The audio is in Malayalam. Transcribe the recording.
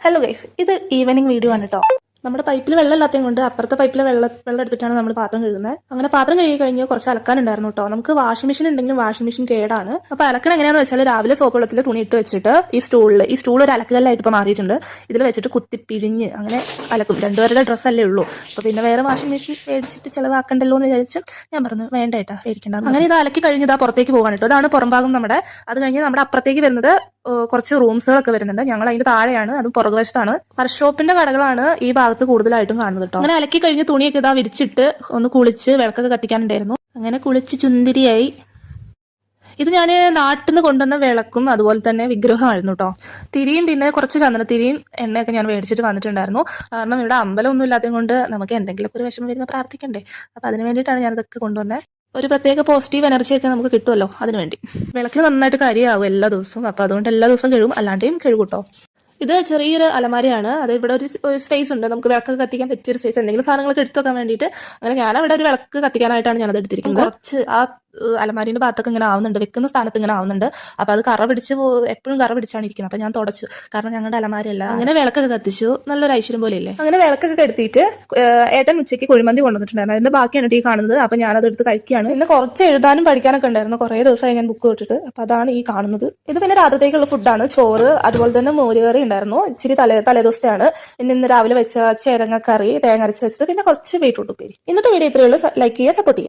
ഹലോ ഗൈസ്, ഇത് ഈവനിങ് വീഡിയോ ആണ് കേട്ടോ. നമ്മുടെ പൈപ്പിൽ വെള്ളം ഇല്ലാത്തതും കൊണ്ട് അപ്പുറത്തെ പൈപ്പിലെ വെള്ളം എടുത്തിട്ടാണ് നമ്മൾ പാത്രം കഴുകുന്നത്. അങ്ങനെ പാത്രം കഴുകി കഴിഞ്ഞ് കുറച്ച് അലക്കാനുണ്ടായിരുന്നു കേട്ടോ. നമുക്ക് വാഷിംഗ് മെഷീൻ ഉണ്ടെങ്കിലും വാഷിംഗ് മെഷീൻ കേടാണ്. അപ്പൊ അലക്കണം എങ്ങനെയാണെന്ന് വെച്ചാൽ രാവിലെ സോപ്പ് വെള്ളത്തിൽ തുണി ഇട്ട് വെച്ചിട്ട് ഈ സ്റ്റൂൾ ഒരു അലക്കുകല്ലായിട്ട് ഇപ്പൊ മാറിയിട്ടുണ്ട്. ഇതിൽ വെച്ചിട്ട് കുത്തി പിഴിഞ്ഞ് അങ്ങനെ അലക്കും. രണ്ടുപേരുടെ ഡ്രസ്സല്ലേ ഉള്ളൂ. അപ്പൊ പിന്നെ വേറെ വാഷിംഗ് മെഷീൻ മേടിച്ചിട്ട് ചിലവാക്കണ്ടല്ലോ എന്ന് വിചാരിച്ച് ഞാൻ പറഞ്ഞു വേണ്ട ഏട്ടാ, മേടിക്കണ്ട. അങ്ങനെ ഇത് അലക്കി കഴിഞ്ഞ് ഇതാ പുറത്തേക്ക് പോകാൻ കേട്ടോ. അതാണ് പുറംഭാഗം നമ്മുടെ. അത് കഴിഞ്ഞ് നമ്മുടെ അപ്പുറത്തേക്ക് വരുന്നത് കുറച്ച് റൂംസുകളൊക്കെ വരുന്നുണ്ട്. ഞങ്ങൾ അതിന്റെ താഴെയാണ്, അതും പുറകുവശത്താണ്. വർക്ക്ഷോപ്പിന്റെ കടകളാണ് ഈ ഭാഗത്ത് കൂടുതലായിട്ടും കാണുന്നത് കേട്ടോ. അങ്ങനെ അലക്കി കഴിഞ്ഞ് തുണിയൊക്കെ ഇതാ വിരിച്ചിട്ട് ഒന്ന് കുളിച്ച് വിളക്കൊക്കെ കത്തിക്കാനുണ്ടായിരുന്നു. അങ്ങനെ കുളിച്ച് ചുന്തിരിയായി. ഇത് ഞാൻ നാട്ടിൽ നിന്ന് കൊണ്ടുവന്ന വിളക്കും അതുപോലെ തന്നെ വിഗ്രഹമായിരുന്നു കേട്ടോ. തിരിയും പിന്നെ കുറച്ച് ചന്ദനത്തിരിയും എണ്ണയൊക്കെ ഞാൻ മേടിച്ചിട്ട് വന്നിട്ടുണ്ടായിരുന്നു. കാരണം ഇവിടെ അമ്പലമൊന്നും ഇല്ലാത്തത് കൊണ്ട് നമുക്ക് എന്തെങ്കിലുമൊക്കെ ഒരു വിഷമം വരുമ്പോൾ പ്രാർത്ഥിക്കണ്ടേ. അപ്പൊ അതിന് വേണ്ടിയിട്ടാണ് ഞാനിതൊക്കെ കൊണ്ടുവന്നത്. ഒരു പ്രത്യേക പോസിറ്റീവ് എനർജിയൊക്കെ നമുക്ക് കിട്ടുമല്ലോ, അതിനുവേണ്ടി. വിളക്കിൽ നന്നായിട്ട് കരിയാവും എല്ലാ ദിവസവും. അപ്പൊ അതുകൊണ്ട് എല്ലാ ദിവസവും കഴുകും, അല്ലാണ്ടെയും കഴുകൂട്ടോ. ഇത് ചെറിയൊരു അലമാരയാണ്. അത് ഇവിടെ ഒരു സ്പേസ് ഉണ്ട്, നമുക്ക് വിളക്കൊക്കെ കത്തിക്കാൻ പറ്റിയൊരു സ്പേസ്. എന്തെങ്കിലും സാധനങ്ങളൊക്കെ എടുത്തു വെക്കാൻ വേണ്ടിയിട്ട്. അങ്ങനെ ഞാനവിടെ ഒരു വിളക്ക് കത്തിക്കാനായിട്ടാണ് ഞാനത് എടുത്തിരിക്കുന്നത്. കുറച്ച് ആ അലമാരിന്റെ ഭാഗത്തൊക്കെ ഇങ്ങനെ ആവുന്നുണ്ട്, വെക്കുന്ന സ്ഥാനത്ത് ഇങ്ങനെ ആവുന്നുണ്ട്. അപ്പൊ അത് കറ പിടിച്ച് എപ്പോഴും കറ പിടിച്ചാണ് ഇരിക്കുന്നത്. അപ്പൊ ഞാൻ തുടച്ചു, കാരണം ഞങ്ങളുടെ അലമാരല്ല. അങ്ങനെ വിളക്കൊക്കെ കത്തിച്ചു, നല്ലൊരു ഐശ്വര്യം പോലെ ഇല്ലേ. അങ്ങനെ വിളക്കൊക്കെ കെടുത്തിട്ട് ഏട്ടൻ ഉച്ചയ്ക്ക് കുഴിമന്തി കൊണ്ടുവന്നിട്ടുണ്ടായിരുന്നു. അതിന്റെ ബാക്കിയാണ് ഈ കാണുന്നത്. അപ്പൊ ഞാനത് എടുത്ത് കഴിക്കുകയാണ്. പിന്നെ കുറച്ച് എഴുതാനും പഠിക്കാനൊക്കെ ഉണ്ടായിരുന്നു. കുറേ ദിവസമായി ഞാൻ ബുക്ക് തൊട്ടിട്ട്. അപ്പൊ അതാണ് ഈ കാണുന്നത്. ഇത് പിന്നെ രാത്രിത്തേക്കുള്ള ഫുഡാണ്. ചോറ്, അതുപോലെ തന്നെ മോരുകറി ഉണ്ടായിരുന്നു. ഇച്ചിരി തലേദിവസത്തെയാണ്. പിന്നെ ഇന്ന് രാവിലെ വെച്ച ചേരങ്ങ കറി തേങ്ങ അരച്ച് വെച്ചത്, പിന്നെ കുറച്ച് ബീറ്റ്റൂട്ട് ഉപ്പേരി. ഇന്നത്തെ വീഡിയോ ഇത്രയേ ഉള്ളൂ. ലൈക്ക് ചെയ്യുക, സപ്പോർട്ട് ചെയ്യുക.